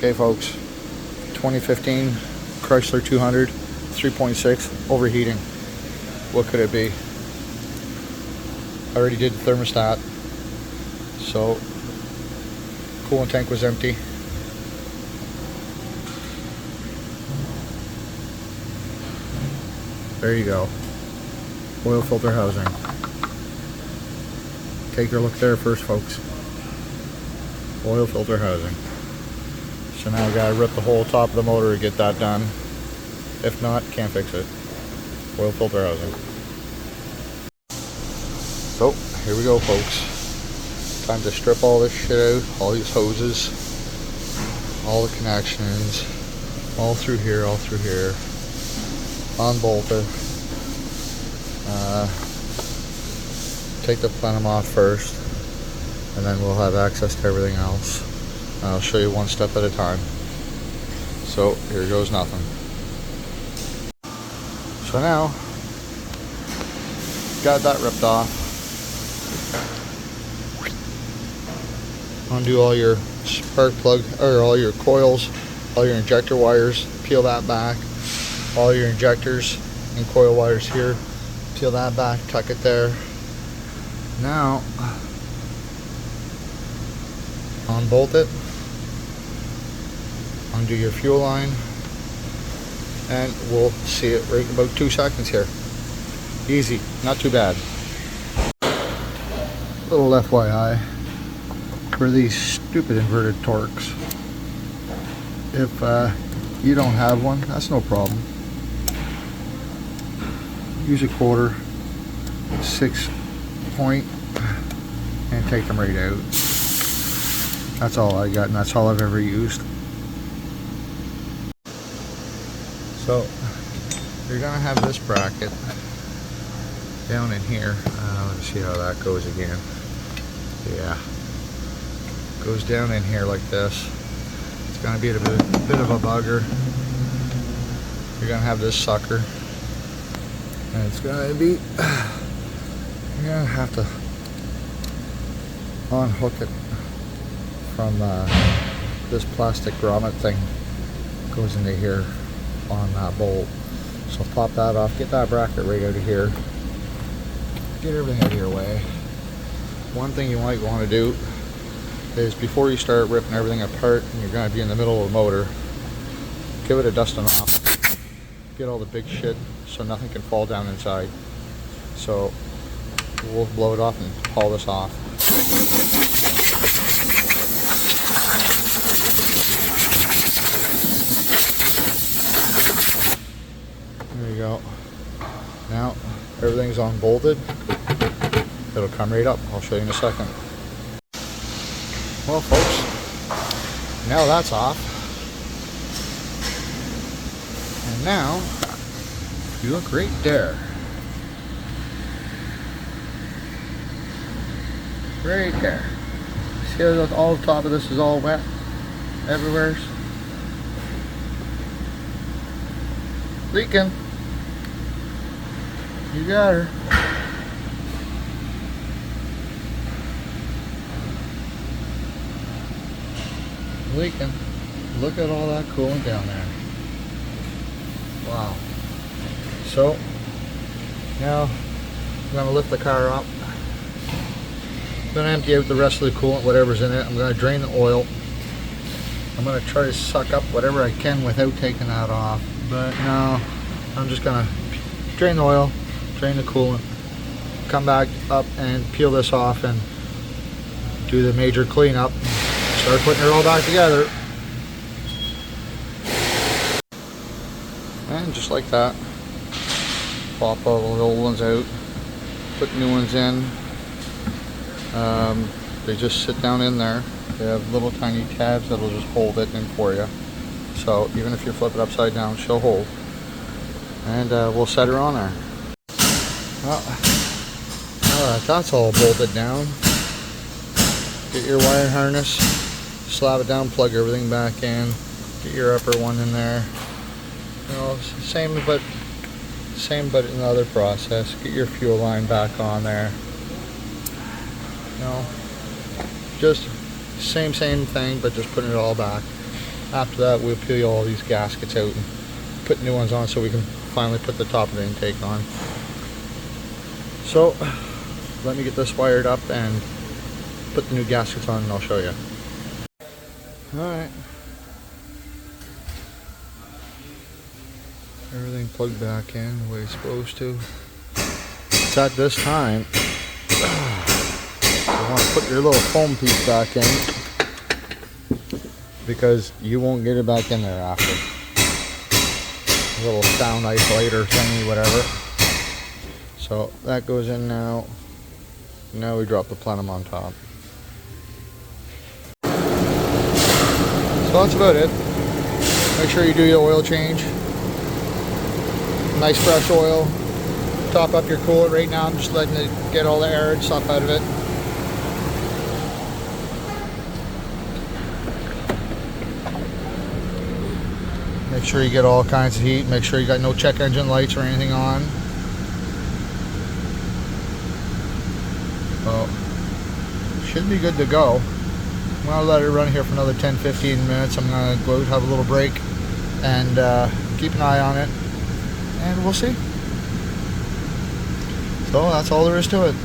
Okay folks, 2015 Chrysler 200 3.6 overheating. What could it be? I already did the thermostat, so coolant tank was empty. There you go. Oil filter housing. Take a look there first, folks. Oil filter housing. So now I gotta rip the whole top of the motor to get that done. If not, can't fix it. Oil filter housing. So here we go, folks. Time to strip all this shit out, all these hoses, all the connections, all through here, unbolt it. Take the plenum off first, and then we'll have access to everything else. I'll show you one step at a time. So here goes nothing. So now, got that ripped off. Undo all your spark plug, or all your coils, all your injector wires, peel that back. All your injectors and coil wires here, peel that back, tuck it there. Now, unbolt it, undo your fuel line, and we'll see it right in about 2 seconds here. Easy, not too bad. Little FYI for these stupid inverted torques. If you don't have one, that's no problem. Use a quarter, 6 point, and take them right out. That's all I got, and that's all I've ever used. So you're gonna have this bracket down in here. Let's see how that goes again. Yeah, goes down in here like this. It's gonna be a bit of a bugger. You're gonna have this sucker, and it's gonna be, you're gonna have to unhook it from this plastic grommet thing. Goes into here on that bolt. So pop that off, get that bracket right out of here, get everything out of your way. One thing you might want to do is, before you start ripping everything apart and you're going to be in the middle of the motor, give it a dusting off. Get all the big shit so nothing can fall down inside. So we'll blow it off and haul this off. There you go. Now everything's unbolted. It'll come right up. I'll show you in a second. Well folks, now that's off. And now, you look right there. Right there. See how all the top of this is all wet? Everywhere. Leaking. You got her. Leaking. Look at all that coolant down there. Wow. So now I'm going to lift the car up. I'm going to empty out the rest of the coolant, whatever's in it. I'm going to drain the oil. I'm going to try to suck up whatever I can without taking that off. But no, I'm just going to drain the oil, drain the coolant, come back up and peel this off and do the major cleanup. Start putting it all back together. And just like that, pop all the old ones out, put new ones in. They just sit down in there. They have little tiny tabs that'll just hold it in for you. So even if you flip it upside down, she'll hold. And we'll set her on there. Well, alright, that's all bolted down. Get your wire harness, slap it down, plug everything back in, get your upper one in there. You know, same but another process. Get your fuel line back on there. You know, just same thing, but just putting it all back. After that, we'll peel all these gaskets out and put new ones on so we can finally put the top of the intake on. So let me get this wired up and put the new gaskets on, and I'll show you. Alright, everything plugged back in the way it's supposed to. It's at this time you want to put your little foam piece back in, because you won't get it back in there after. A little sound isolator thingy, whatever. So that goes in now. Now we drop the plenum on top. So that's about it. Make sure you do your oil change. Nice fresh oil. Top up your coolant. Right now I'm just letting it get all the air and stuff out of it. Make sure you get all kinds of heat. Make sure you got no check engine lights or anything on. Well, should be good to go. I'm going to let it run here for another 10-15 minutes. I'm going to go out, have a little break, and keep an eye on it, and we'll see. So that's all there is to it.